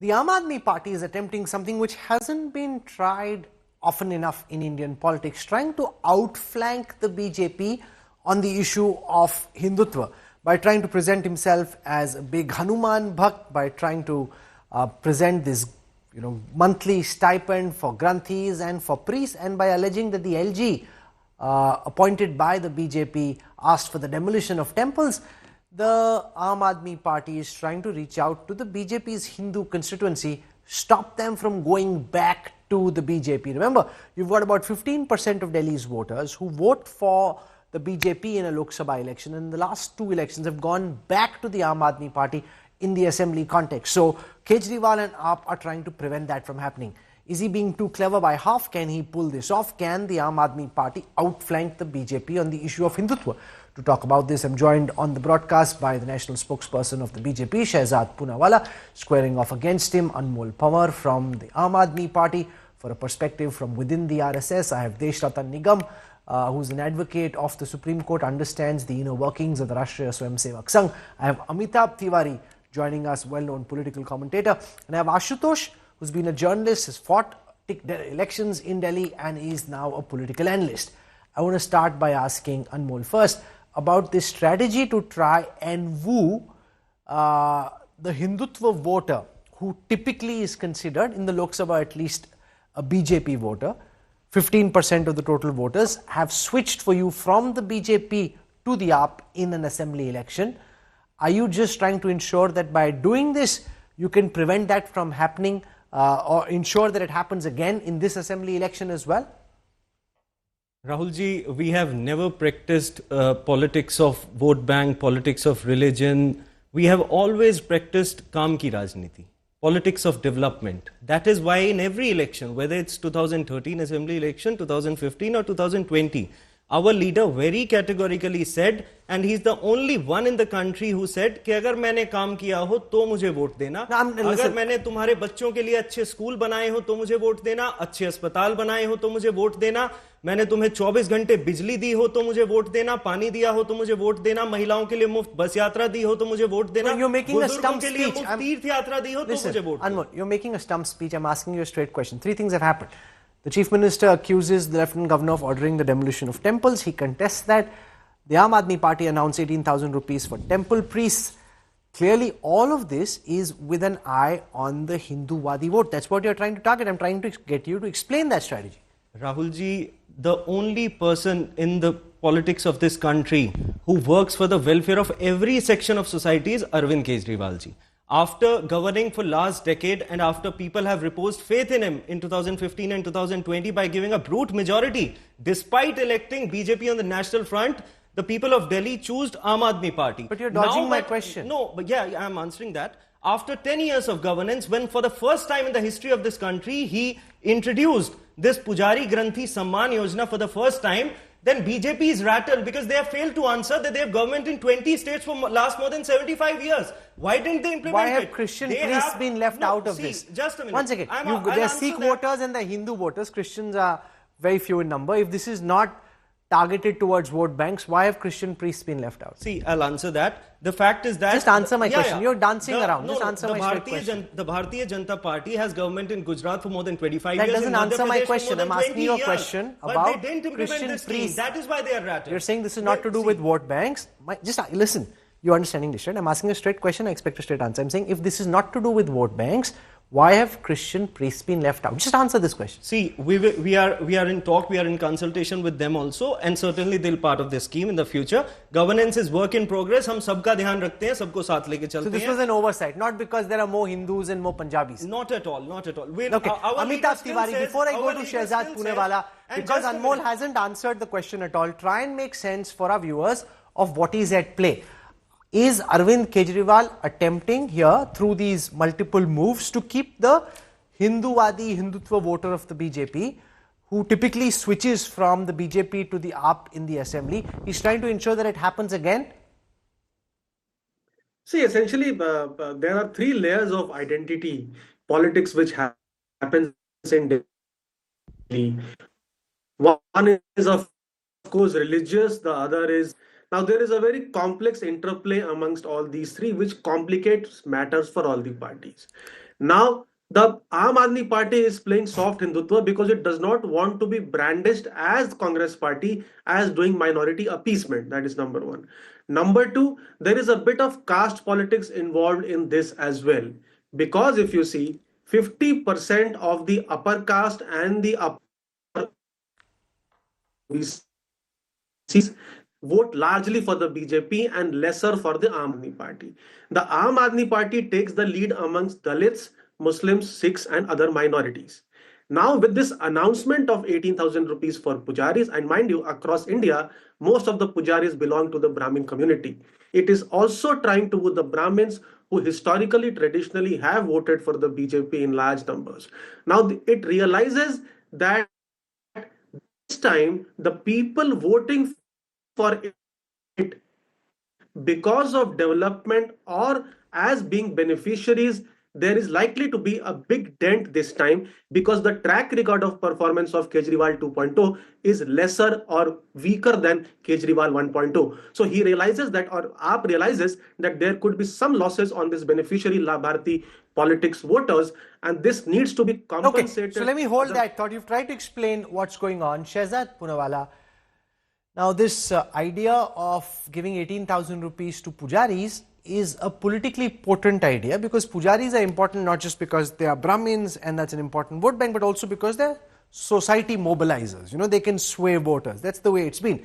The Aam Aadmi Party is attempting something which hasn't been tried often enough in Indian politics, trying to outflank the BJP on the issue of Hindutva by trying to present himself as a big Hanuman Bhakt, by trying to present this monthly stipend for Granthis and for priests, and by alleging that the LG appointed by the BJP asked for the demolition of temples. The Aam Aadmi Party is trying to reach out to the BJP's Hindu constituency, stop them from going back to the BJP. Remember, you've got about 15% of Delhi's voters who vote for the BJP in a Lok Sabha election, and the last two elections have gone back to the Aam Aadmi Party in the assembly context. So Kejriwal and AAP are trying to prevent that from happening. Is he being too clever by half? Can he pull this off? Can the Aam Aadmi Party outflank the BJP on the issue of Hindutva? To talk about this, I'm joined on the broadcast by the national spokesperson of the BJP, Shehzad Poonawala, squaring off against him, Anmol Pawar from the Aam Aadmi Party. For a perspective from within the RSS, I have Deshratan Nigam, who's an advocate of the Supreme Court, understands the inner workings of the Rashtriya Swayamsevak Sangh. I have Amitabh Tiwari joining us, well-known political commentator. And I have Ashutosh, who's been a journalist, has fought elections in Delhi and is now a political analyst. I want to start by asking Anmol first about this strategy to try and woo the Hindutva voter, who typically is considered in the Lok Sabha at least a BJP voter. 15% of the total voters have switched for you from the BJP to the AAP in an assembly election. Are you just trying to ensure that by doing this, you can prevent that from happening or ensure that it happens again in this assembly election as well? Rahulji, we have never practiced politics of vote bank, politics of religion. We have always practiced Kaam ki Rajniti, politics of development. That is why in every election, whether it's 2013 assembly election, 2015 or 2020, our leader very categorically said, and he's the only one in the country who said कि अगर मैंने काम किया हो तो मुझे vote देना, अगर मैंने तुम्हारे बच्चों के लिए अच्छे स्कूल बनाए हो तो मुझे वोट देना, अच्छे अस्पताल बनाए हो तो मुझे वोट देना, मैंने तुम्हें 24 घंटे बिजली दी हो तो मुझे वोट देना, पानी दिया हो तो मुझे वोट देना, महिलाओं के लिए मुफ्त बस यात्रा दी हो तो मुझे वोट देना, बुजुर्गों के लिए मुफ्त तीर्थ यात्रा दी हो तो मुझे वोट देना. Anmol, you're making a stump speech. I'm asking you a straight question. Three things have happened. The Chief Minister accuses the Lieutenant Governor of ordering the demolition of temples. He contests that. The Aam Aadmi Party announced 18,000 rupees for temple priests. Clearly, all of this is with an eye on the Hindu-Wadi vote. That's what you're trying to target. I'm trying to get you to explain that strategy. Rahulji, the only person in the politics of this country who works for the welfare of every section of society is Arvind Kejriwal ji. After governing for last decade and after people have reposed faith in him in 2015 and 2020 by giving a brute majority, despite electing BJP on the national front, the people of Delhi chose Aam Aadmi Party. But you're dodging my question. No, but yeah, I'm answering that. After 10 years of governance, when for the first time in the history of this country, he introduced this Pujari Granthi Samman Yojana for the first time, then BJP is rattled because they have failed to answer that they have government in 20 states for last more than 75 years. Why didn't they implement it? Why have Christian priests been left out of this? Just a minute. One second. There are Sikh voters and the Hindu voters. Christians are very few in number. If this is not targeted towards vote banks, why have Christian priests been left out? See, I'll answer that. The fact is that... Just answer my question. You're dancing around. Just answer my straight question. The Bharatiya Janata Party has government in Gujarat for more than 25 years. That doesn't answer my question. I'm asking you a question about they didn't implement Christian this priests. That is why they are rattled. You're saying this is not to do with vote banks. Just listen. You're understanding this, right? I'm asking a straight question. I expect a straight answer. I'm saying if this is not to do with vote banks, why have Christian priests been left out? Just answer this question. See, we are in talk, we are in consultation with them also, and certainly they'll part of this scheme in the future. Governance is work in progress. हम सबका ध्यान रखते हैं, सबको साथ लेके चलते हैं. So this was an oversight, not because there are more Hindus and more Punjabis. Not at all, not at all. Okay, Amitabh Tiwari, before I go to Shehzad Poonawala, because Anmol hasn't answered the question at all, try and make sense for our viewers of what is at play. Is Arvind Kejriwal attempting here through these multiple moves to keep the Hindu-Wadi, Hindutva voter of the BJP, who typically switches from the BJP to the AAP in the assembly? He's trying to ensure that it happens again? See, essentially, there are three layers of identity politics which happens in Delhi. One is, of course, religious. The other is Now, there is a very complex interplay amongst all these three, which complicates matters for all the parties. Now, the Aam Aadmi Party is playing soft Hindutva because it does not want to be brandished as Congress Party as doing minority appeasement. That is number one. Number two, there is a bit of caste politics involved in this as well. Because if you see, 50% of the upper caste and the upper vote largely for the BJP and lesser for the Aam Aadmi Party. The Aam Aadmi Party takes the lead amongst Dalits, Muslims, Sikhs, and other minorities. Now, with this announcement of 18,000 rupees for pujaris, and mind you, across India, most of the pujaris belong to the Brahmin community. It is also trying to woo the Brahmins who historically, traditionally have voted for the BJP in large numbers. Now, it realizes that this time the people voting for it because of development or as being beneficiaries, there is likely to be a big dent this time because the track record of performance of Kejriwal 2.0 is lesser or weaker than Kejriwal 1.0. So he realizes that, or AAP realizes that there could be some losses on this beneficiary Labharti politics voters, and this needs to be compensated. Okay, so let me hold that thought. You've tried to explain what's going on. Shehzad Poonawalla, now this idea of giving 18,000 rupees to pujaris is a politically potent idea because pujaris are important not just because they are Brahmins and that's an important vote bank, but also because they're society mobilizers. You know, they can sway voters. That's the way it's been.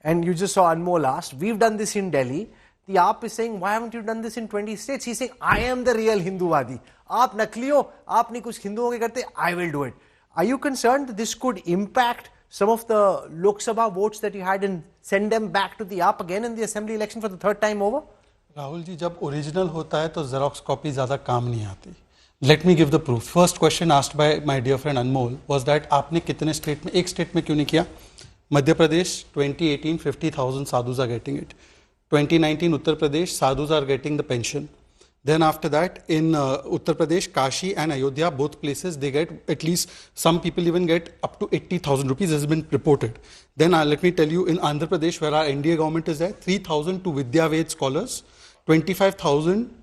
And you just saw Anmol asked, we've done this in Delhi. The AAP is saying, why haven't you done this in 20 states? He's saying, I am the real Hinduvadi. Aap nakli ho, aap nahi kuch Hinduon ke karte, I will do it. Are you concerned that this could impact some of the Lok Sabha votes that you had and send them back to the AAP again in the assembly election for the third time over? Rahul ji, जब original होता है तो xerox copy ज़्यादा काम नहीं आती. Let me give the proof. First question asked by my dear friend Anmol was that आपने कितने स्टेट में, एक स्टेट में क्यों नहीं किया? Madhya Pradesh 2018 50,000 sadhus are getting it. 2019 Uttar Pradesh, sadhus are getting the pension. Then after that, in Uttar Pradesh, Kashi and Ayodhya, both places, they get at least, some people even get up to 80,000 rupees has been reported. Then let me tell you, in Andhra Pradesh, where our NDA government is there, 3,000 to Vidya Ved scholars, 25,000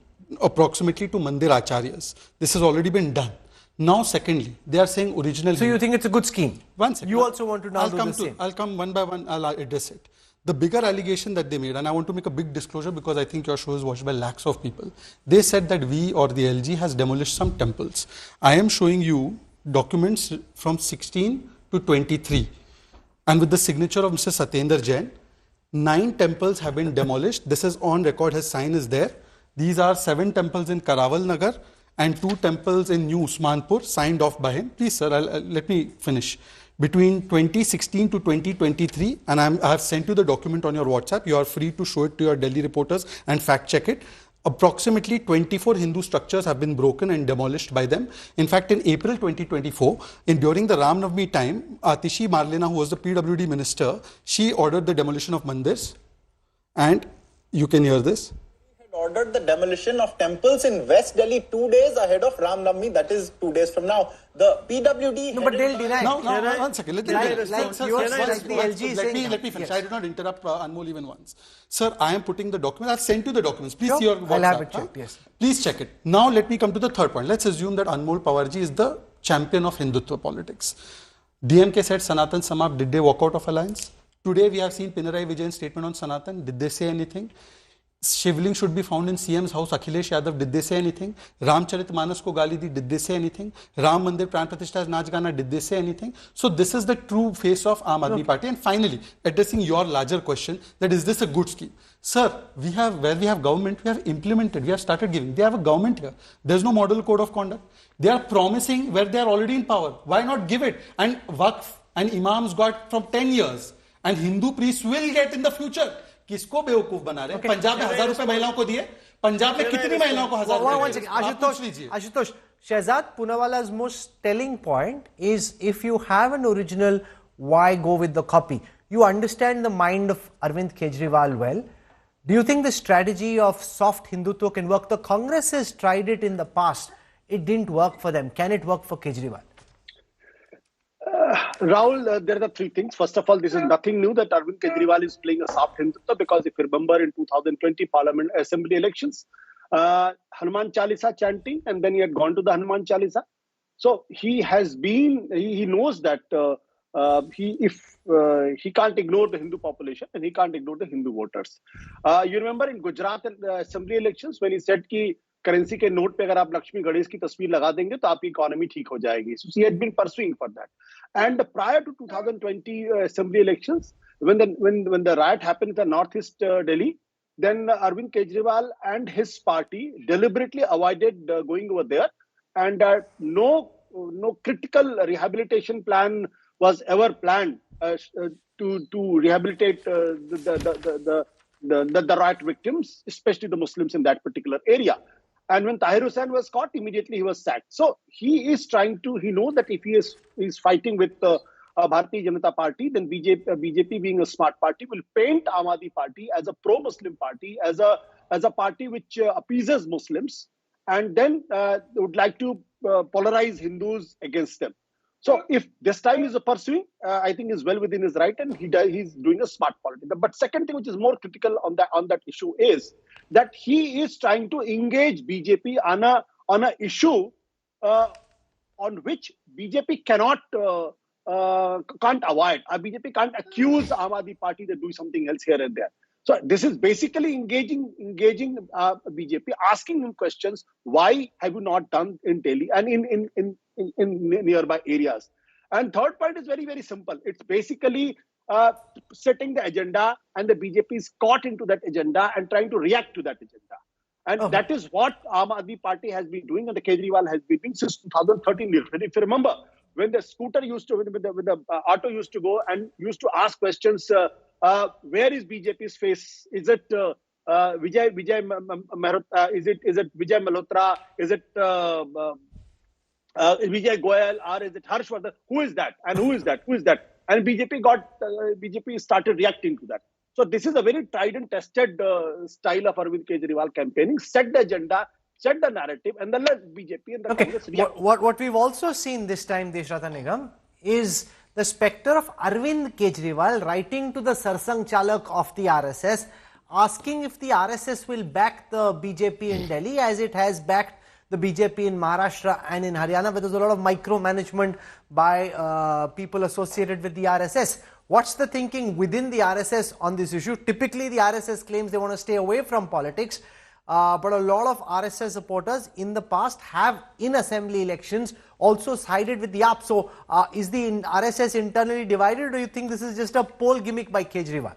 approximately to Mandir Acharyas. This has already been done. Now, secondly, they are saying original. So you think it's a good scheme? One second. You also want to now do the same? I'll come one by one, I'll address it. The bigger allegation that they made, and I want to make a big disclosure because I think your show is watched by lakhs of people. They said that we or the LG has demolished some temples. I am showing you documents from 16 to 23. And with the signature of Mr. Satyendra Jain, 9 temples have been demolished. This is on record, his sign is there. These are 7 temples in Karaval Nagar and 2 temples in New Usmanpur, signed off by him. Please, sir, let me finish. Between 2016 to 2023, and I have sent you the document on your WhatsApp. You are free to show it to your Delhi reporters and fact check it. Approximately 24 Hindu structures have been broken and demolished by them. In fact, in April 2024, during the Ram Navami time, Atishi Marlena, who was the PWD minister, she ordered the demolition of mandirs. And you can hear this. Ordered the demolition of temples in West Delhi 2 days ahead of Ram Navami, that is 2 days from now. The PWD... No, but they'll deny. No, one second. Let me finish. Yes. I did not interrupt Anmol even once. Sir, I am putting the document. I've sent you the documents. Please see your WhatsApp. I'll have it checked, yes. Please check it. Now let me come to the third point. Let's assume that Anmol Pawarji is the champion of Hindutva politics. DMK said Sanatan Samap, did they walk out of alliance? Today we have seen Pinarayi Vijayan's statement on Sanatan. Did they say anything? Shivling should be found in CM's house. Akhilesh Yadav, did they say anything? Ramcharitmanas ko gali di, did they say anything? Ram Mandir Pran Pratishtha Naach Gana, did they say anything? So this is the true face of Aam Aadmi Party. And finally, addressing your larger question, that is this a good scheme? Sir, where we have government, we have implemented, we have started giving. They have a government here. There's no model code of conduct. They are promising where they are already in power. Why not give it? And Waqf and Imams got from 10 years. And Hindu priests will get in the future. किसको बेवकूफ बना रहे हैं? पंजाब में 1,000 रुपए महिलाओं को दिए. पंजाब में कितनी महिलाओं को 1,000 रुपए? Ashutosh, Shehzad Poonawalla's most telling point is if you have an original, why go with the copy? You understand the mind of Arvind Kejriwal well. Do you think the strategy of soft Hindutva can work? The Congress has tried it in the past. It didn't work for them. Can it work for Kejriwal? Rahul, there are three things. First of all, this is nothing new that Arvind Kejriwal is playing a soft Hindutva, because if you remember in 2020 Parliament Assembly elections, Hanuman Chalisa chanting, and then he had gone to the Hanuman Chalisa. So he has been, he knows that he can't ignore the Hindu population and he can't ignore the Hindu voters. You remember in Gujarat Assembly elections when he said कि currency के note पे अगर आप लक्ष्मी गणेश की तस्वीर लगा देंगे तो आपकी इकोनॉमी ठीक हो जाएगी. So he had been pursuing for that. And prior to 2020 assembly elections, when the riot happened in the northeast Delhi, then Arvind Kejriwal and his party deliberately avoided going over there, and no critical rehabilitation plan was ever planned to rehabilitate the riot victims, especially the Muslims in that particular area. And when Tahir Hussain was caught, immediately he was sacked. So he is he knows that if he is fighting with Bharatiya Janata Party, then BJP being a smart party will paint Aam Aadmi Party as a pro-Muslim party, as a party which appeases Muslims, and then would like to polarize Hindus against them. So if this time he's pursuing, I think is well within his right, and he's doing a smart politics. But second thing, which is more critical on that issue, is that he is trying to engage BJP on a issue on which BJP can't avoid. BJP can't accuse Aam Aadmi Party that do something else here and there. So this is basically engaging BJP, asking him questions. Why have you not done in Delhi and in nearby areas? And third point is very, very simple. It's basically setting the agenda, and the BJP is caught into that agenda and trying to react to that agenda. And that is what Aam Aadmi Party has been doing, and the Kejriwal has been doing since 2013. If you remember, when the scooter used to, when the auto used to go and used to ask questions, where is BJP's face? Is it Vijay Malhotra? Is it Vijay Malhotra? Is it Vijay Goyal? Or is it Harshvardhan? Who is that? And who is that? Who is that? And BJP started reacting to that. So this is a very tried and tested style of Arvind Kejriwal campaigning. Set the agenda, set the narrative, and then let BJP and the Congress react. What we've also seen this time, Deshrata Nigam, is the spectre of Arvind Kejriwal writing to the Sarsang Chalak of the RSS, asking if the RSS will back the BJP in Delhi as it has backed the BJP in Maharashtra and in Haryana, where there's a lot of micromanagement by people associated with the RSS. What's the thinking within the RSS on this issue? Typically, the RSS claims they want to stay away from politics, but a lot of RSS supporters in the past have, in assembly elections, also sided with the AAP. So, is the RSS internally divided, or do you think this is just a poll gimmick by Kejriwal?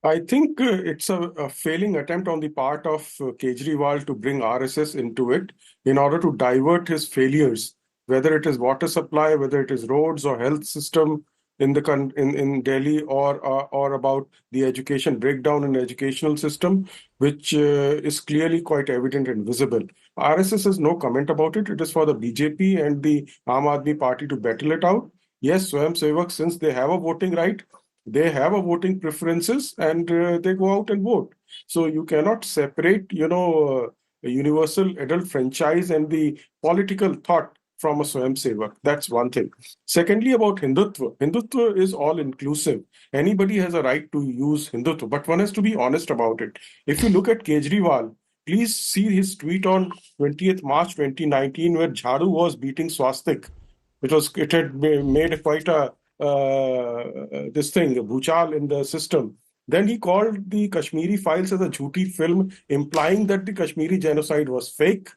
I think it's a failing attempt on the part of Kejriwal to bring RSS into it in order to divert his failures, whether it is water supply, whether it is roads or health system in Delhi, or about the education breakdown in the educational system, which is clearly quite evident and visible. RSS has no comment about it. It is for the BJP and the Aam Aadmi Party to battle it out. Yes, Swayam Sevak, since they have a voting right, they have a voting preferences, and they go out and vote. So you cannot separate, a universal adult franchise and the political thought from a Swayam Sevak. That's one thing. Secondly, about Hindutva. Hindutva is all inclusive. Anybody has a right to use Hindutva, but one has to be honest about it. If you look at Kejriwal, please see his tweet on 20th March 2019, where Jhadu was beating swastik. It had made quite a bhuchal in the system. Then he called the Kashmiri files as a jhoothi film, implying that the Kashmiri genocide was fake.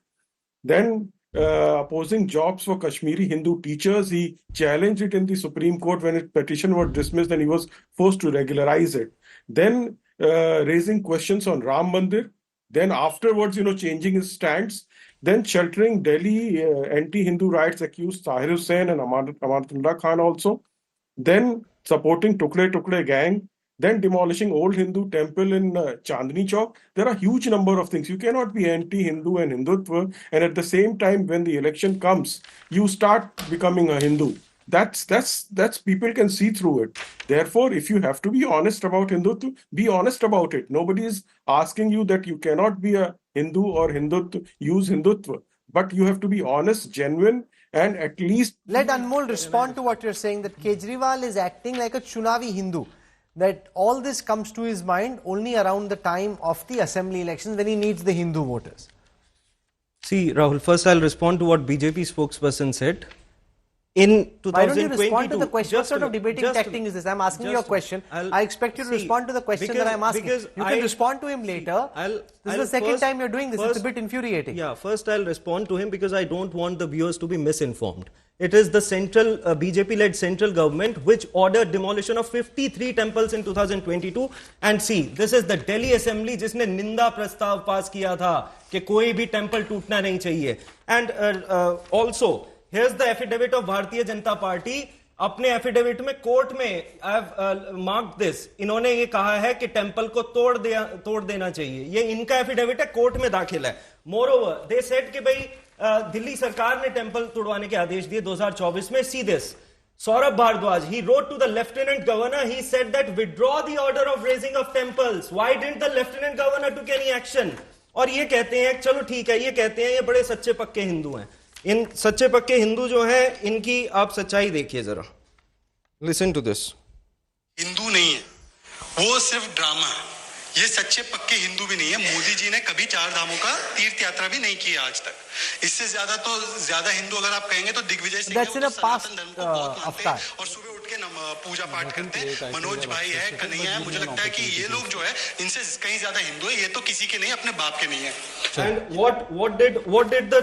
Then opposing jobs for Kashmiri Hindu teachers, he challenged it in the Supreme Court when his petition was dismissed and he was forced to regularize it. Then raising questions on Ram Mandir. Then afterwards, changing his stance. Then sheltering Delhi anti-Hindu riots accused Tahir Hussain and Amanatullah Khan also. Then supporting Tukde Tukde gang, then demolishing old Hindu temple in Chandni Chowk. There are a huge number of things. You cannot be anti-Hindu and Hindutva, and at the same time, when the election comes, you start becoming a Hindu. That's people can see through it. Therefore, if you have to be honest about Hindutva, be honest about it. Nobody is asking you that you cannot be a Hindu or use Hindutva. but you have to be honest, genuine, and at least Let Anmol respond to what you're saying, that Kejriwal is acting like a Chunavi Hindu, that all this comes to his mind only around the time of the assembly elections when he needs the Hindu voters. See, Rahul, first I'll respond to what BJP spokesperson said. In 2022, why don't you respond to the question? What sort of debating just tactic is this? I'm asking you a question. I expect you to see, respond to the question that I'm asking. You can respond to him later. This is the second time you're doing this. It's a bit infuriating. Yeah, first I'll respond to him because I don't want the viewers to be misinformed. It is the central BJP-led central government which ordered demolition of 53 temples in 2022. And see, this is the Delhi Assembly जिसने निंदा प्रस्ताव पास किया था कि कोई भी temple टूटना नहीं चाहिए. And also, here's the affidavit of Bharatiya Janata Party. अपने एफिडेविट में कोर्ट में आई हैव मार्क्ड दिस, इन्होंने ये कहा है कि टेंपल को तोड़ देना चाहिए. ये इनका एफिडेविट है, कोर्ट में दाखिल है. मोरओवर दे सेड कि भाई दिल्ली सरकार ने टेंपल तोड़वाने के आदेश दिए 2024 में. See this, Saurabh Bhardwaj, he wrote to the Lieutenant Governor, he said that withdraw the order of raising of temples. Why didn't the Lieutenant Governor took any action? और ये कहते हैं, चलो ठीक है, ये कहते हैं ये बड़े सच्चे पक्के हिंदू हैं. इन सच्चे पक्के हिंदू जो हैं, इनकी आप सच्चाई देखिए जरा. Listen to this. हिंदू नहीं है, वो सिर्फ ड्रामा है. ये सच्चे पक्के हिंदू भी नहीं है. मोदी जी ने कभी 4 धामों का तीर्थ यात्रा भी नहीं किया आज तक. इससे ज्यादा हिंदू अगर आप कहेंगे तो दिग्विजय सिंह है, वो सनातन धर्म को बहुत मानते हैं और सुबह उठ के पूजा पाठ करते हैं. मनोज भाई है, कन्हैया है, मुझे लगता है कि ये लोग जो है इनसे कहीं ज्यादा हिंदू है. ये तो किसी के नहीं, अपने बाप के नहीं है. And what did the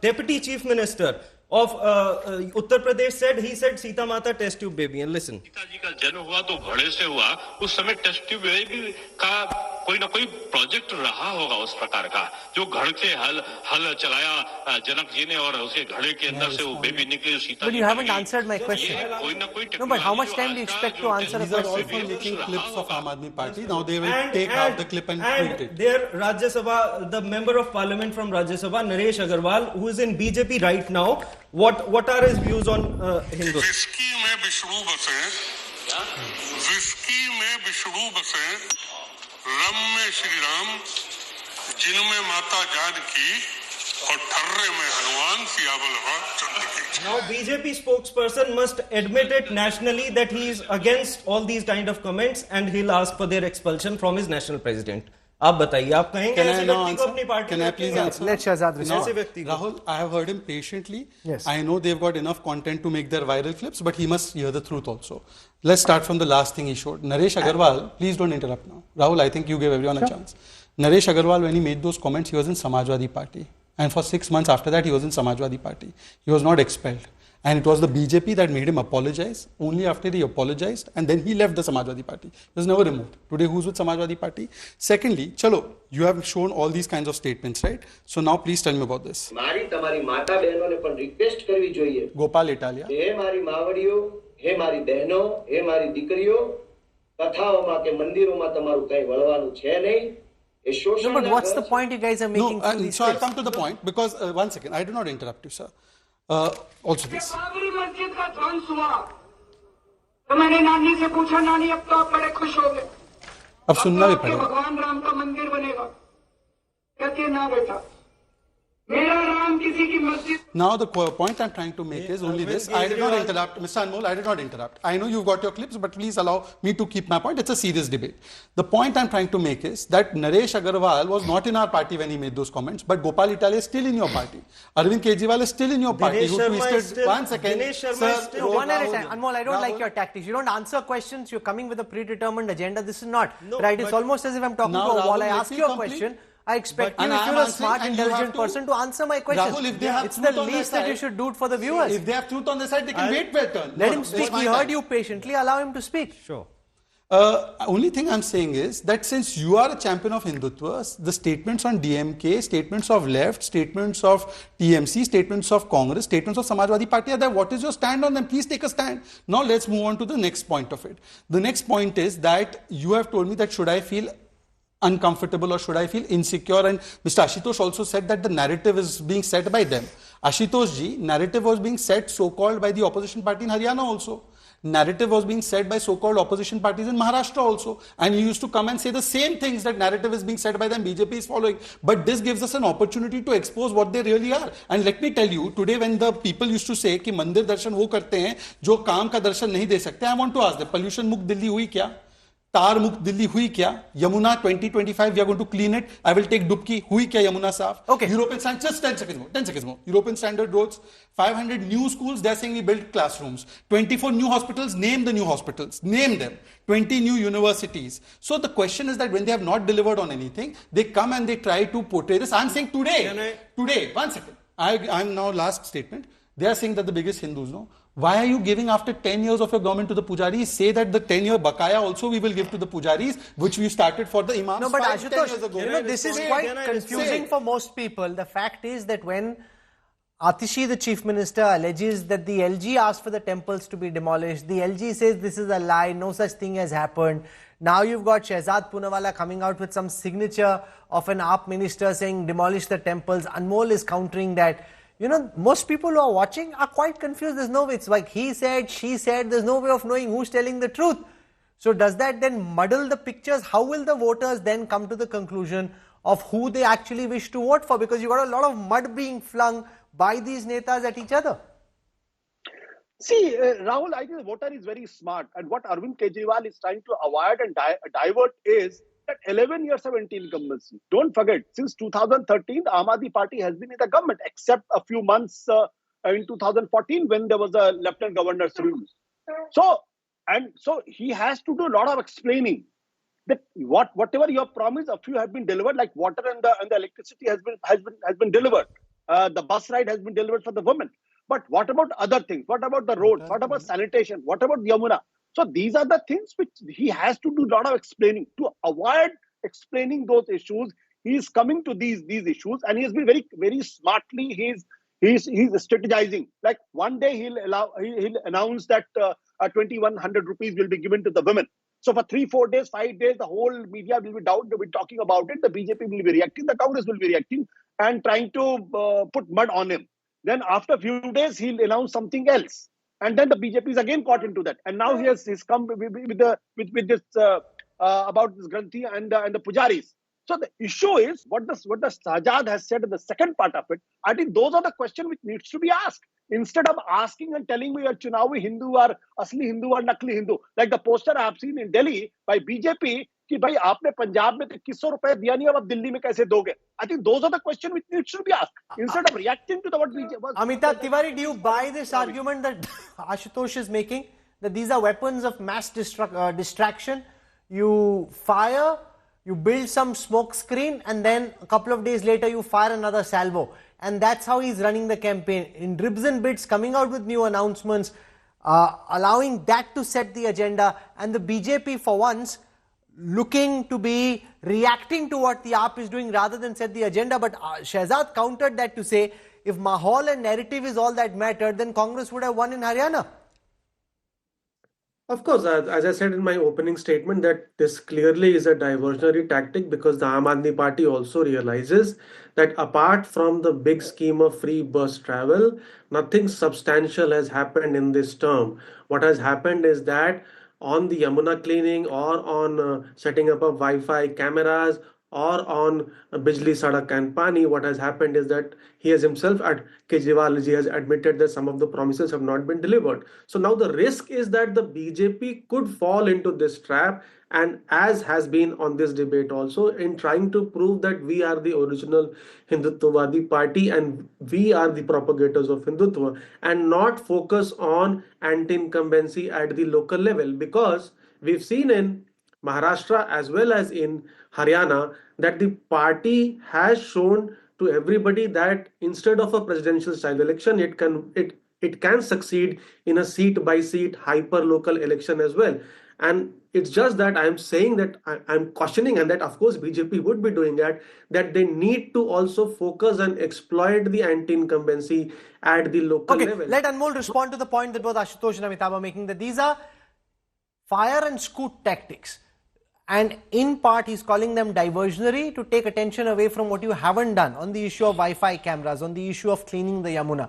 deputy chief minister of Uttar Pradesh said? He said Sita Mata test tube baby. And listen. Sita ji का जन्म हुआ तो घोड़े से हुआ. उस समय टेस्ट ट्यूब बेबी का कोई ना कोई प्रोजेक्ट रहा होगा उस प्रकार का, जो घर से हल चलाया जनक जी ने और उसे घड़े के अंदर से वो बेबी निकली. Sita. But you haven't answered my question. No, but how much time do you expect to answer a question? These are all making clips of Aam Aadmi Party. Now they will take out the clip and print it. Their Rajya Sabha, the member of parliament from Rajya Sabha, Naresh Agarwal, who is in BJP right now, what are his views on Hindutva? Whisky में विष्णु बसे, whisky में विष्णु बसे, रम में श्री राम, जिनमें माता जानकी और ठर्रे में हनुमान, सियावल चंद्र की. Now BJP spokesperson must admit it nationally that he is against all these kind of comments and he'll ask for their expulsion from his national president. आप बताइए, आप कहेंगे ऐसे व्यक्ति को अपनी पार्टी में रखेंगे? Let Shahzad respond. Rahul, I have heard him patiently. Yes. I know they've got enough content to make their viral clips, but he must hear the truth also. Let's start from the last thing he showed. Naresh Agarwal, please don't interrupt now. Rahul, I think you gave everyone a chance. Naresh Agarwal, when he made those comments, he was in Samajwadi Party. And for 6 months after that, he was in Samajwadi Party. He was not expelled. And it was the BJP that made him apologize. Only after he apologized, and then he left the Samajwadi Party. He was never removed. Today, who's with Samajwadi Party? Secondly, chalo, you have shown all these kinds of statements, right? So now please tell me about this. મારી તમારી માતા બહેનોને પણ request કરવી જોઈએ. Gopal Italia. હે મારી માવડીઓ, હે મારી બહેનો, હે મારી દીકરીઓ, કથાઓમાં કે મંદિરોમાં તમારું કંઈ વળવાનું છે નહીં. No, but what's the point you guys are making? So I'll come to the point because one second, I do not interrupt you, sir. Also this. Babri मस्जिद का ध्वंस हुआ तो मैंने नानी से पूछा, नानी अब तो आप बड़े खुश हो गए, अब सुनना भी पड़ेगा. भगवान राम का मंदिर बनेगा. कहते ना बेटा, मेरा राम किसी की मस्जिद. Now the point I'm trying to make is only this. I did not interrupt, Mr. Anmol. I did not interrupt. I know you've got your clips, but please allow me to keep my point. It's a serious debate. The point I'm trying to make is that Naresh Agarwal was not in our party when he made those comments, but Gopal Italia is still in your party. Arvind Kejriwal is still in your party. Dinesh Sharma is still, one second. Dinesh Sharma is still. One at a time. Anmol, I don't like your tactics. You don't answer questions. You're coming with a predetermined agenda. This is not right. It's almost as if I'm talking to a wall. I ask you a question. I expect you, if you're a smart, intelligent person, to answer my question. Rahul, if they have it's the least that you should do it for the viewers. If they have truth on their side, they can wait their turn. Let him speak. He heard you patiently. Allow him to speak. Sure. Only thing I'm saying is that since you are a champion of Hindutva, the statements on DMK, statements of left, statements of TMC, statements of Congress, statements of Samajwadi Party are there. What is your stand on them? Please take a stand. Now let's move on to the next point of it. The next point is that you have told me that should I feel uncomfortable or should I feel insecure, and Mr. Ashutosh also said that the narrative is being set by them. Ashutosh ji, narrative was being set so-called by the opposition party in Haryana also. narrative was being said by so-called opposition parties in Maharashtra also. And he used to come and say the same things that narrative is being said by them, BJP is following. But this gives us an opportunity to expose what they really are. And let me tell you, today when the people used to say कि मंदिर दर्शन वो करते हैं जो काम का दर्शन नहीं दे सकते, I want to ask them, pollution मुक्त दिल्ली हुई क्या? तार मुक्त दिल्ली हुई क्या? Yamuna 2025 we are going to clean it. I will take डुबकी हुई क्या यमुना साफ? Okay. European standard, just 10 seconds more. European standard roads, 500 new schools, they're saying we built classrooms. 24 new hospitals, name the new hospitals, name them. 20 new universities. So the question is that when they have not delivered on anything, they come and they try to portray this. I'm saying today, one second. I'm now last statement. They are saying that the biggest Hindus, no? Why are you giving after 10 years of your government to the pujaris? Say that the 10-year bakaya also we will give to the pujaris, which we started for the imams. No, but 10 years Ashutosh, ago. this is quite confusing for most people. The fact is that when Atishi, the chief minister, alleges that the LG asked for the temples to be demolished, the LG says this is a lie, no such thing has happened. Now you've got Shehzad Poonawalla coming out with some signature of an AAP minister saying demolish the temples. Anmol is countering that. Most people who are watching are quite confused. There's no way. It's like he said, she said. There's no way of knowing who's telling the truth. So does that then muddle the pictures? How will the voters then come to the conclusion of who they actually wish to vote for? Because you've got a lot of mud being flung by these netas at each other. See, Rahul, I think the voter is very smart. And what Arvind Kejriwal is trying to avoid and divert is that 11 years of anti-incumbency. Don't forget, since 2013, the Aam Aadmi Party has been in the government, except a few months in 2014 when there was a Lieutenant Governor's rule. So he has to do a lot of explaining that whatever you have promised, a few have been delivered, like water and the electricity has been delivered. The bus ride has been delivered for the women. But what about other things? What about the roads? What about sanitation? What about Yamuna? So these are the things which he has to do a lot of explaining. To avoid explaining those issues, he is coming to these issues, and he has been very, very smartly. He's strategizing. Like one day he'll announce that 2,100 rupees will be given to the women. So for 3, 4 days, 5 days, the whole media will be talking about it. The BJP will be reacting. The Congress will be reacting and trying to put mud on him. Then after a few days, he'll announce something else. And then the BJP is again caught into that. And now he's come with this about this Granthi and the Pujaris. So the issue is what the Sajad has said in the second part of it. I think those are the questions which needs to be asked. Instead of asking and telling me you're Chunawi Hindu or Asli Hindu or Nakli Hindu. Like the poster I have seen in Delhi by BJP, कि भाई आपने पंजाब में 2100 रुपए दिया नहीं, अब आप दिल्ली में कैसे दोगे? I think those are the questions which needs to be asked instead of reacting to what BJP was. Amita Tiwari, do you buy this argument that Ashutosh is making, that these are weapons of mass distraction? You fire, you build some smoke screen, and then a couple of days later you fire another salvo, and that's how he's running the campaign in dribs and bits, coming out with new announcements, allowing that to set the agenda, and the BJP for once looking to be reacting to what the AAP is doing rather than set the agenda. But Shehzad countered that to say, if mahal and narrative is all that mattered, then Congress would have won in Haryana. Of course, as I said in my opening statement, that this clearly is a diversionary tactic, because the Aam Aadmi Party also realizes that apart from the big scheme of free bus travel, nothing substantial has happened in this term. What has happened is that on the Yamuna cleaning, or on setting up of Wi-Fi cameras, or on Bijli Sadak and Pani, what has happened is that he has himself, Kejriwal ji has admitted that some of the promises have not been delivered. So now the risk is that the BJP could fall into this trap, and as has been on this debate also, in trying to prove that we are the original Hindutvawadi party and we are the propagators of Hindutva, and not focus on anti-incumbency at the local level, because we've seen in Maharashtra as well as in Haryana that the party has shown to everybody that instead of a presidential style election, it can succeed in a seat by seat hyper local election as well. And it's just that I'm saying that I'm cautioning, and that of course BJP would be doing that they need to also focus and exploit the anti-incumbency at the local level. Let Anmol respond to the point that both Ashutosh and Amitabh are making, that these are fire and scoot tactics. And in part, he's calling them diversionary to take attention away from what you haven't done on the issue of Wi-Fi cameras, on the issue of cleaning the Yamuna,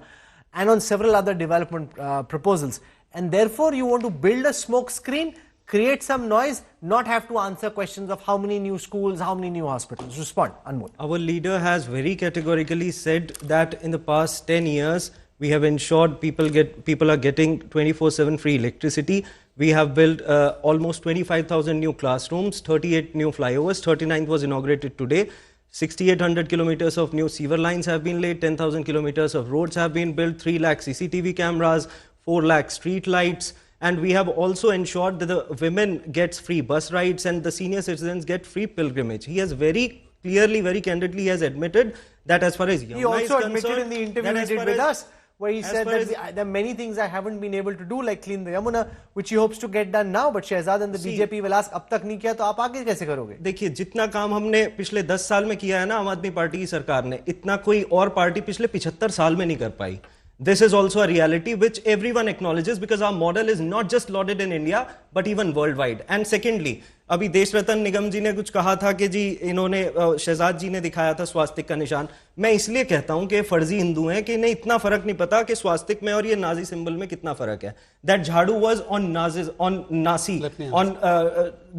and on several other development proposals. and therefore you want to build a smoke screen, create some noise, not have to answer questions of how many new schools, how many new hospitals. Respond, Anmol. Our leader has very categorically said that in the past 10 years, we have ensured people are getting 24/7 free electricity. We have built almost 25,000 new classrooms, 38 new flyovers, 39th was inaugurated today. 6,800 kilometers of new sewer lines have been laid, 10,000 kilometers of roads have been built, 3 lakh CCTV cameras, 4 lakh street lights. And we have also ensured that the women gets free bus rides and the senior citizens get free pilgrimage. He has very clearly, very candidly, he has admitted that as far as Yamuna he also is concerned, admitted in the interview he did with us, where he said that there are many things I haven't been able to do, like clean the Yamuna, which he hopes to get done now. But Shehzad and the BJP will ask, अब तक नहीं किया तो आप आगे कैसे करोगे? देखिए, जितना काम हमने पिछले 10 साल में किया है ना आम आदमी पार्टी की सरकार ने, इतना कोई और पार्टी पिछले 75 साल में नहीं कर पाई. This is also a reality which everyone acknowledges because our model is not just lauded in India but even worldwide. And secondly, अभी देश रतन निगम जी ने कुछ कहा था कि जी इन्होंने शहजाद जी ने दिखाया था स्वास्तिक का निशान. मैं इसलिए कहता हूं कि फर्जी हिंदू हैं कि इन्हें इतना फर्क नहीं पता कि स्वास्तिक में और ये नाजी सिंबल में कितना फर्क है. That jhadu was on Nazis, on Nazi, on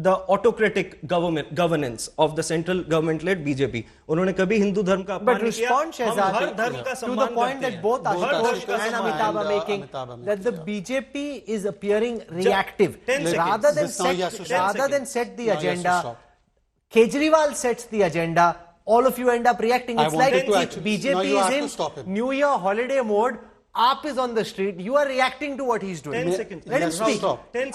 the autocratic governance of the central government-led BJP. उन्होंने कभी हिंदू धर्म का अपमान नहीं किया. But respond, Shehzad, to the point that both Ashutosh and Amitabh are making, that the BJP is appearing reactive. Rather than set the agenda, Kejriwal sets the agenda, all of you end up reacting. It's like BJP is in New Year holiday mode, AAP is on the street, you are reacting to what he's doing. 10 seconds. Let him speak.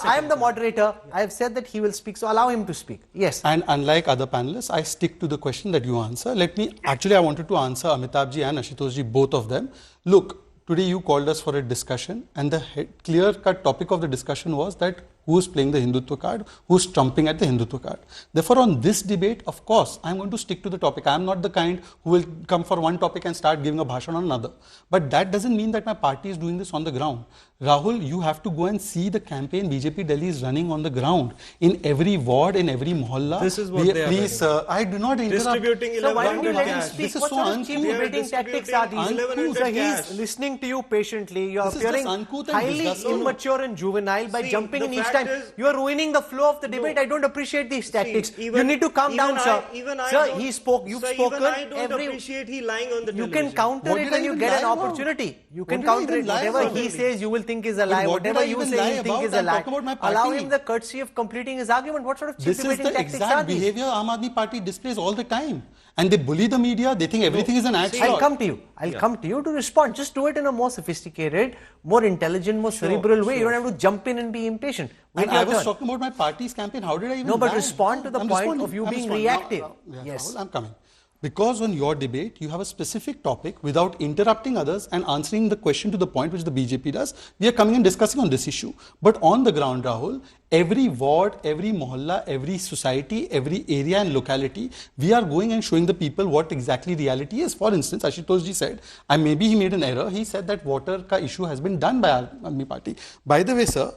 I am the moderator, I have said that he will speak, so allow him to speak. Yes. And unlike other panelists, I stick to the question that you answer. I wanted to answer Amitabh ji and Ashutosh ji, both of them. Look, today you called us for a discussion and the clear-cut topic of the discussion was that who is playing the Hindutva card, who is trumping at the Hindutva card. Therefore, on this debate, of course, I am going to stick to the topic. I am not the kind who will come for one topic and start giving a bhashan on another. But that doesn't mean that my party is doing this on the ground. Rahul, you have to go and see the campaign BJP Delhi is running on the ground. In every ward, in every mohalla. This is what they are Please, sir, I do not interrupt. Distributing So why don't you let him speak? This is What so sort of cheap debating tactics are these? So he's listening to you patiently. You are appearing highly immature and juvenile by jumping in each time. You are ruining the flow of the debate. I don't appreciate these tactics. You need to calm down, sir. Sir, he spoke. You've spoken. I don't appreciate he lying on the You television. can counter it when you get an opportunity. You can counter it. Whatever he says, you will think is a lie. Whatever you say, you think is a lie. Allow him the courtesy of completing his argument. What sort of cheap debating tactics are these? This is the exact behavior Aam Aadmi Party displays all the time. And they bully the media. They think everything is an ad slot. I'll come to you. I'll come to you to respond. Just do it in a more sophisticated, more intelligent, more cerebral way. You don't have to jump in and be impatient. And I was talking about my party's campaign. How did I even No, but lie? respond to the point of you being reactive. Yes. Rahul, I'm coming. Because on your debate, you have a specific topic without interrupting others and answering the question to the point which the BJP does. We are coming and discussing on this issue. But on the ground, Rahul, every ward, every mohalla, every society, every area and locality, we are going and showing the people what exactly reality is. For instance, Ashutosh ji said, and maybe he made an error, he said that water ka issue has been done by Aam Aadmi Party. By the way, sir,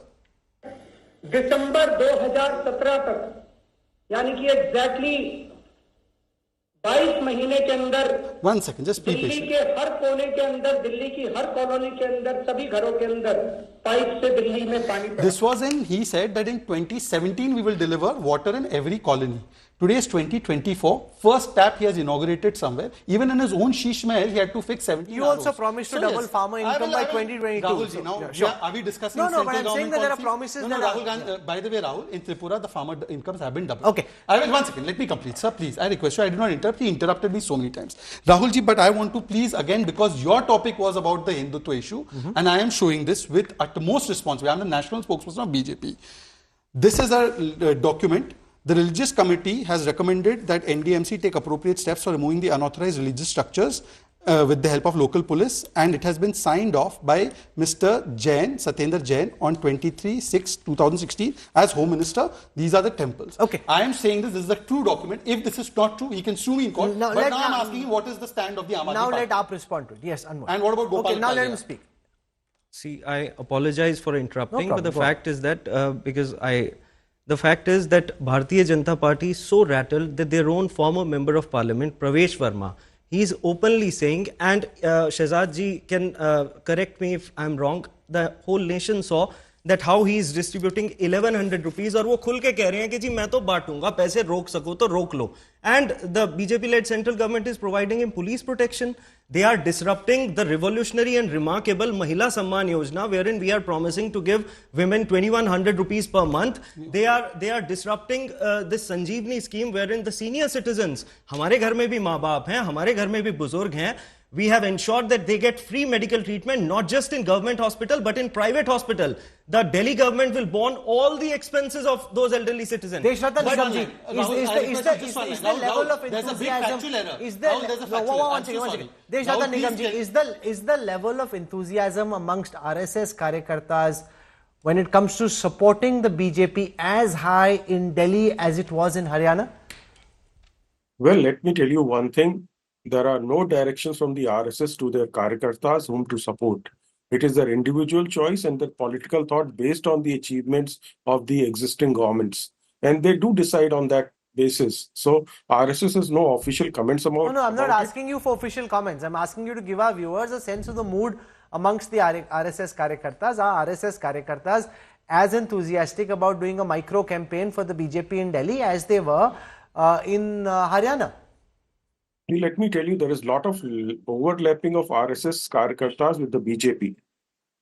दिसंबर 2017 तक यानी कि exactly 22 महीने के अंदर 1 second, just be Delhi patient. के हर कोने के अंदर, दिल्ली की हर कॉलोनी के अंदर, सभी घरों के अंदर पाइप से दिल्ली में पानी पड़ा. This was he said that in 2017 we will deliver water in every colony. Today is 2024. First tap he has inaugurated somewhere. Even in his own Sheesh Mahal, he had to fix 17 You also ROs. promised to double farmer income by 2022. Rahul ji, now, are we discussing No, but central I'm saying government that there are policy? promises No, that Rahul are... Gandhi, by the way, Rahul, in Tripura, the farmer incomes have been doubled. Okay. 1 second, let me complete. Sir, please, I request you, I did not interrupt. He interrupted me so many times. Rahul ji, but I want to please, again, because your topic was about the Hindutva issue, and I am showing this with utmost responsibility. I am the national spokesperson of BJP. This is a document. The religious committee has recommended that NDMC take appropriate steps for removing the unauthorized religious structures with the help of local police, and it has been signed off by Mr. Jain, Satyendra Jain, on 23/6/2016 as Home Minister. These are the temples. Okay. I am saying this is the true document. If this is not true, he can sue me in court. Now I'm asking him what is the stand of the Aam Aadmi Now Party. let AAP respond to it. Yes, Anmol. And what about Gopal? Okay, now let him speak. See, I apologize for interrupting, No but the problem, fact is that the fact is that Bharatiya Janata Party is so rattled that their own former member of parliament, Pravesh Verma, he is openly saying, and Shehzad ji can correct me if I'm wrong, the whole nation saw that how he is distributing 1100 rupees और वो खुल के कह रहे हैं कि जी मैं तो बांटूंगा, पैसे रोक सको तो रोक लो. And the BJP-led central government is providing him police protection. They are disrupting the revolutionary and remarkable Mahila Samman Yojana, wherein we are promising to give women 2100 rupees per month. They are disrupting this Sanjeevani scheme, wherein the senior citizens, हमारे घर में भी माँ बाप हैं, हमारे घर में भी बुजुर्ग हैं, we have ensured that they get free medical treatment, not just in government hospital, but in private hospital. The Delhi government will bear all the expenses of those elderly citizens. Deshratan Nigamji, is the level of enthusiasm, is the level of enthusiasm amongst RSS Karyakartas when it comes to supporting the BJP as high in Delhi as it was in Haryana? Well, let me tell you one thing. There are no directions from the RSS to their Karyakartas whom to support. It is their individual choice and their political thought based on the achievements of the existing governments. And they do decide on that basis. So RSS has no official comments about. No, I'm not asking you for official comments. I'm asking you to give our viewers a sense of the mood amongst the RSS Karyakartas. Are RSS Karyakartas as enthusiastic about doing a micro campaign for the BJP in Delhi as they were in Haryana? Let me tell you, there is a lot of overlapping of RSS Karyakartas with the BJP.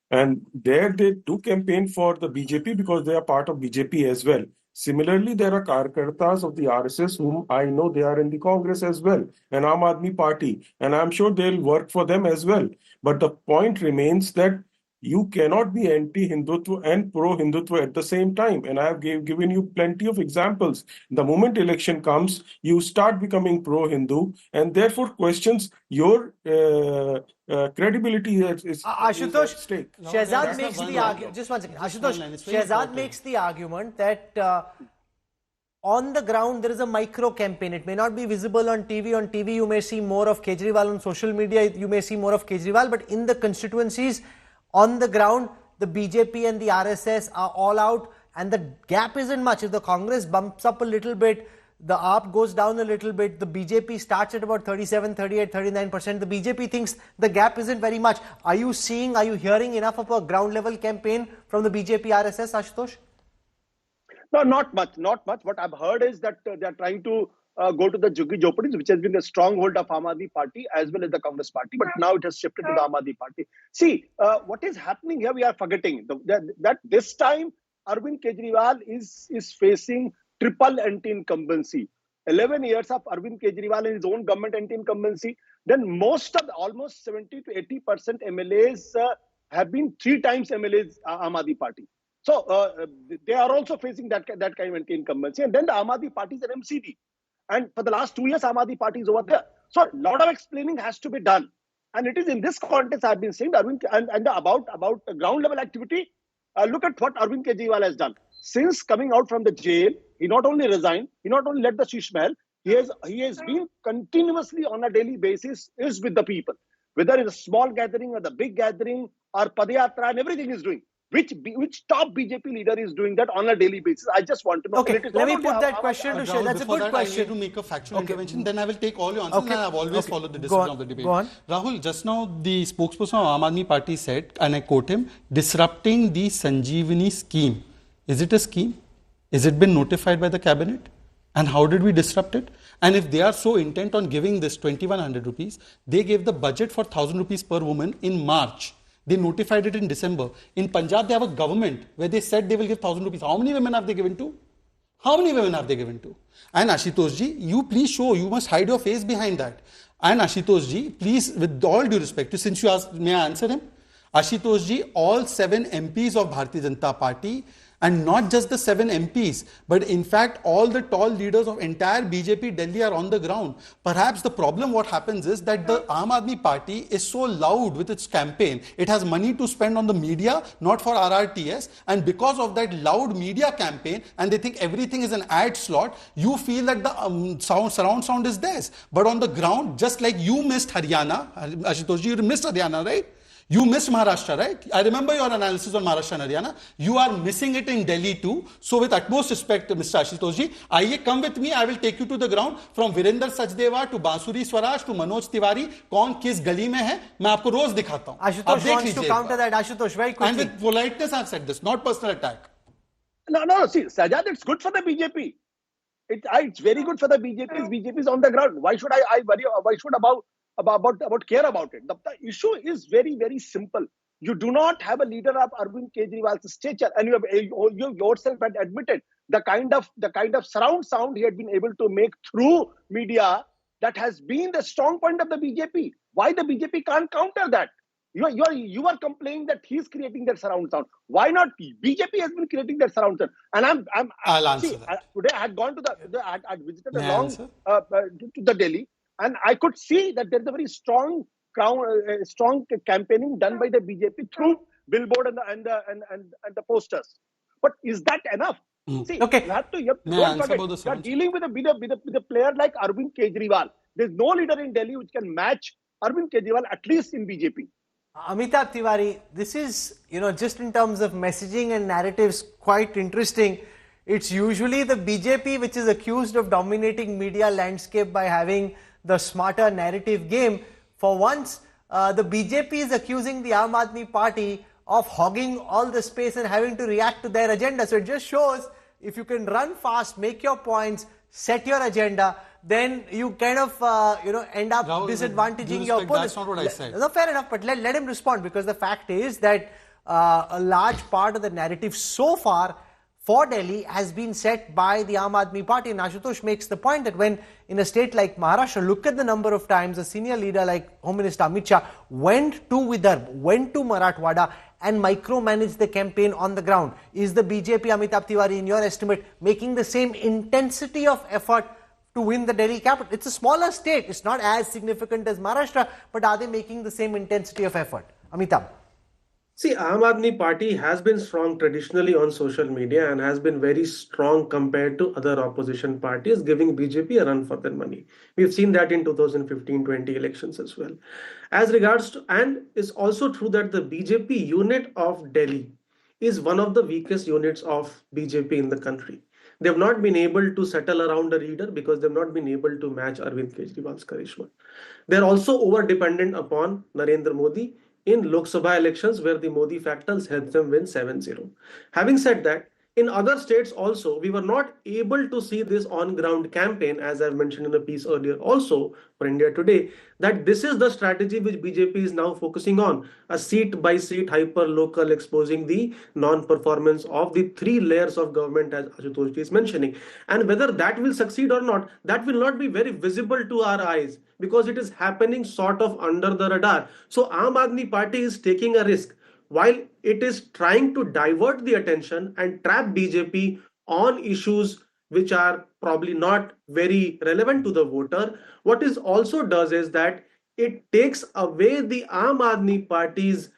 And there they do campaign for the BJP because they are part of BJP as well. Similarly, there are Karyakartas of the RSS whom I know they are in the Congress as well, and Aam Aadmi Party. And I'm sure they'll work for them as well. But the point remains that you cannot be anti-Hindutva and pro-Hindutva at the same time. And I have given you plenty of examples. The moment election comes, you start becoming pro-Hindu and therefore questions your credibility is Ashutosh, at stake. Shehzad makes the argument, just one second. Ashutosh, Shehzad makes the argument that on the ground there is a micro campaign. It may not be visible on TV. On TV you may see more of Kejriwal. On social media you may see more of Kejriwal. But in the constituencies, on the ground, the BJP and the RSS are all out and the gap isn't much. If the Congress bumps up a little bit, the AAP goes down a little bit, the BJP starts at about 37, 38, 39%. The BJP thinks the gap isn't very much. Are you hearing enough of a ground level campaign from the BJP RSS, Ashutosh? No, not much. What I've heard is that they are trying to go to the Juggi Joppadis, which has been the stronghold of Aam Aadmi Party as well as the Congress Party, but now it has shifted to the Aam Aadmi Party. See, what is happening here, we are forgetting that this time Arvind Kejriwal is facing triple anti-incumbency. 11 years of Arvind Kejriwal in his own government anti-incumbency. Then almost 70 to 80% MLAs have been 3 times MLAs Aam Aadmi Party. So they are also facing that kind of anti-incumbency. And then the Aam Aadmi Party is an MCD. And for the last 2 years, Aam Aadmi Party is over there. So a lot of explaining has to be done. And it is in this context I've been saying Arvind, and about the ground level activity. Look at what Arvind Kejriwal has done. Since coming out from the jail, he not only resigned, he not only led the Sheesh Mahal, he has been continuously on a daily basis is with the people. Whether it's a small gathering or the big gathering or Padayatra and everything is doing. Which top BJP leader is doing that on a daily basis? I just want to know. Okay, let me put that question to Sheh. That's a good question. I need to make a factual intervention, then I will take all your answers, and I have always followed the decision of the debate. Go on. Rahul, just now the spokesperson of Aam Aadmi Party said, and I quote him, disrupting the Sanjeevani scheme. Is it a scheme? Is it been notified by the cabinet? And how did we disrupt it? And if they are so intent on giving this 2100 rupees, they gave the budget for 1000 rupees per woman in March. They notified it in December. In Punjab, they have a government where they said they will give 1000 rupees. How many women have they given to? How many women have they given to? And Ashutosh ji, you please show, you must hide your face behind that. And Ashutosh ji, please, with all due respect, since you asked, may I answer him? Ashutosh ji, all 7 MPs of Bharatiya Janata Party, and not just the 7 MPs, but in fact all the tall leaders of entire BJP Delhi are on the ground. Perhaps the problem what happens is that the Aam Aadmi Party is so loud with its campaign. It has money to spend on the media, not for RRTS, and because of that loud media campaign, and they think everything is an ad slot, you feel that the surround sound is theirs. But on the ground, just like you missed Haryana, Ashutosh ji, you missed Haryana, right? You missed Maharashtra, right? I remember your analysis on Maharashtra and Haryana. You are missing it in Delhi too. So with utmost respect, Mr. Ashutosh ji, आइए, come with me. I will take you to the ground. From Virender Sachdeva to Bansuri Swaraj to Manoj Tiwari, कौन किस गली में है, मैं आपको रोज दिखाता हूँ. Ashutosh wants to counter that. Ashutosh, very quickly. And with politeness, I've said this, not personal attack. No. See, Sajad, it's good for the BJP. It's very good for the BJP. BJP is on the ground. Why should I worry? Why should about care about it? The issue is very, very simple. You do not have a leader of Arvind Kejriwal's stature, and you yourself had admitted the kind of surround sound he had been able to make through media that has been the strong point of the BJP. Why the BJP can't counter that? You are complaining that he's creating that surround sound. Why not? BJP has been creating that surround sound. And I'll answer that. Today I had gone to I had visited to the Delhi, and I could see that there's a very strong campaigning done by the BJP through billboard and the posters. But is that enough? See, okay. Don't forget, you are dealing with a player like Arvind Kejriwal. There's no leader in Delhi which can match Arvind Kejriwal, at least in BJP. Amitabh Tiwari, this is, just in terms of messaging and narratives, quite interesting. It's usually the BJP which is accused of dominating media landscape by having the smarter narrative game. For once, the BJP is accusing the Aam Aadmi Party of hogging all the space and having to react to their agenda. So it just shows if you can run fast, make your points, set your agenda, then you kind of, end up Rahul, disadvantaging your opponent. That's not what I said. No, fair enough, but let him respond, because the fact is that a large part of the narrative so far for Delhi has been set by the Aam Aadmi Party. And Ashutosh makes the point that when in a state like Maharashtra, look at the number of times a senior leader like Home Minister Amit Shah went to Vidarbha, went to Marathwada and micromanaged the campaign on the ground. Is the BJP, Amitabh Tiwari, in your estimate, making the same intensity of effort to win the Delhi capital? It's a smaller state. It's not as significant as Maharashtra, but are they making the same intensity of effort? Amitabh. See, Aam Aadmi Party has been strong traditionally on social media and has been very strong compared to other opposition parties, giving BJP a run for their money. We've seen that in 2015-20 elections as well. As regards to, and it's also true that the BJP unit of Delhi is one of the weakest units of BJP in the country. They've not been able to settle around a leader because they've not been able to match Arvind Kejriwal's charisma. They're also over-dependent upon Narendra Modi in Lok Sabha elections, where the Modi factors helped them win 7-0. Having said that, in other states also, we were not able to see this on-ground campaign, as I've mentioned in a piece earlier also for India Today, that this is the strategy which BJP is now focusing on, a seat-by-seat hyper-local, exposing the non-performance of the three layers of government, as Ashutosh is mentioning. And whether that will succeed or not, that will not be very visible to our eyes, because it is happening sort of under the radar. So Aam Aadmi Party is taking a risk. While it is trying to divert the attention and trap BJP on issues which are probably not very relevant to the voter, what it also does is that it takes away the Aam Aadmi Party's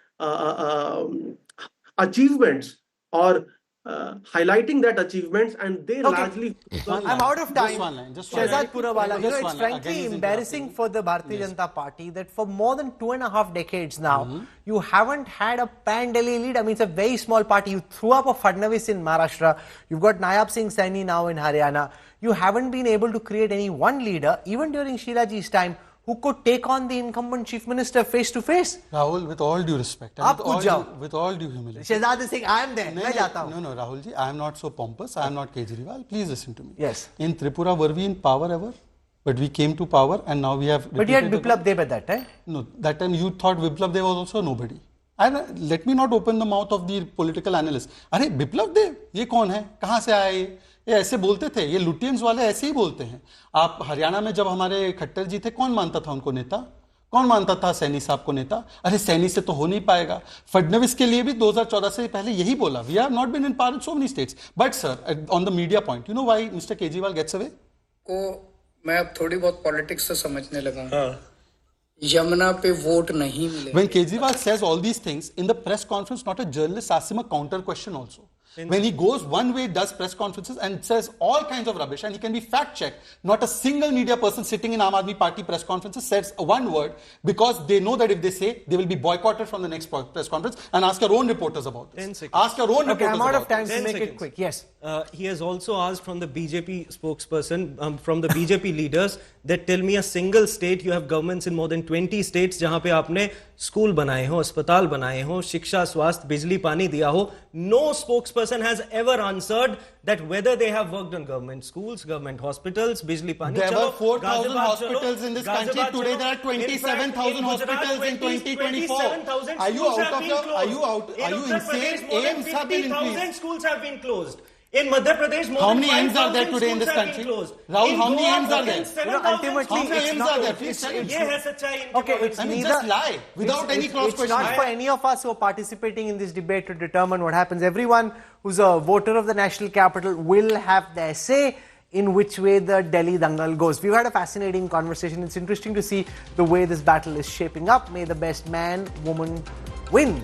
achievements, or highlighting that achievements, and they largely... I'm out of time. Shehzad Purawala, it's frankly embarrassing for the Bharatiya Janata Party that for more than 2.5 decades now, you haven't had a pan-Delhi lead. I mean, it's a very small party. You threw up a Fadnavis in Maharashtra. You've got Nayab Singh Saini now in Haryana. You haven't been able to create any one leader, even during Sheila Ji's time, who could take on the incumbent chief minister face to face. Rahul, with all due respect, and with all due humility. Shehzad is saying, I am there. No, Rahul ji, I am not so pompous. I am not Kejriwal. Please listen to me. Yes. In Tripura, were we in power ever? But we came to power, and now we have... But you had Biplab Deb at that time? No, that time you thought Biplab Deb was also nobody. And let me not open the mouth of the political analyst. अरे बिप्लब देव ये कौन है, कहाँ से आए ये ऐसे बोलते थे, ये लुटियंस वाले ऐसे ही बोलते हैं. आप हरियाणा में जब हमारे खट्टर जी थे, कौन मानता था उनको नेता? कौन मानता था सैनी साहब को नेता? अरे सैनी से तो हो नहीं पाएगा. फडणवीस के लिए भी 2014 से पहले यही बोला. We have not been in power in so many states. But sir, on the media point, you know why Mr. Kejriwal gets away? को मैं अब थोड़ी बहुत पॉलिटिक्स से समझने लगा हूँ. यमुना पे वोट नहीं मिले. When Kejriwal says all these things in the press conference, not a journalist asks him a counter question also. when he goes one way, does press conferences and says all kinds of rubbish, and he can be fact-checked. Not a single media person sitting in Aam Aadmi Party press conferences says one word, because they know that if they say, they will be boycotted from the next press conference. And ask your own reporters about this. 10 seconds. Ask your own reporters I'm out about of time, this. to make 10 it seconds. quick. Yes. He has also asked from the BJP spokesperson, from the BJP leaders, that tell me a single state. You have governments in more than 20 states जहां पे आपने school बनाए हो, अस्पताल बनाए हो, शिक्षा, स्वास्थ्य, बिजली, पानी दिया हो. No spokesperson has ever answered that whether they have worked on government schools, government hospitals, bijli, pani. There Chalo, were 4,000 Ghaziabad hospitals in this country. Ghaziabad Today chalo. there are 27,000 hospitals in 2024. 27,000 Are you schools out have of been your? closed. Are you out? In Are you Uttar Pradesh, insane? more than Aims have been 50,000 increased. schools have been closed. In Madhya Pradesh, more How than many aims are there 5,000 today in this schools have country? been closed. Rahul, In how many Goa, aims more are than there? 7,000 Ultimately, How many it's aims not- are there? it's- Please tell me. ये है सच्चाई इनकी Okay, politics it's I mean, neither, just lie without any cross it's not for questioning. any of us who are participating in this debate to determine what happens. Everyone who's a voter of the national capital will have their say in which way the Delhi dangal goes. We've had a fascinating conversation. It's interesting to see the way this battle is shaping up. May the best man, woman win.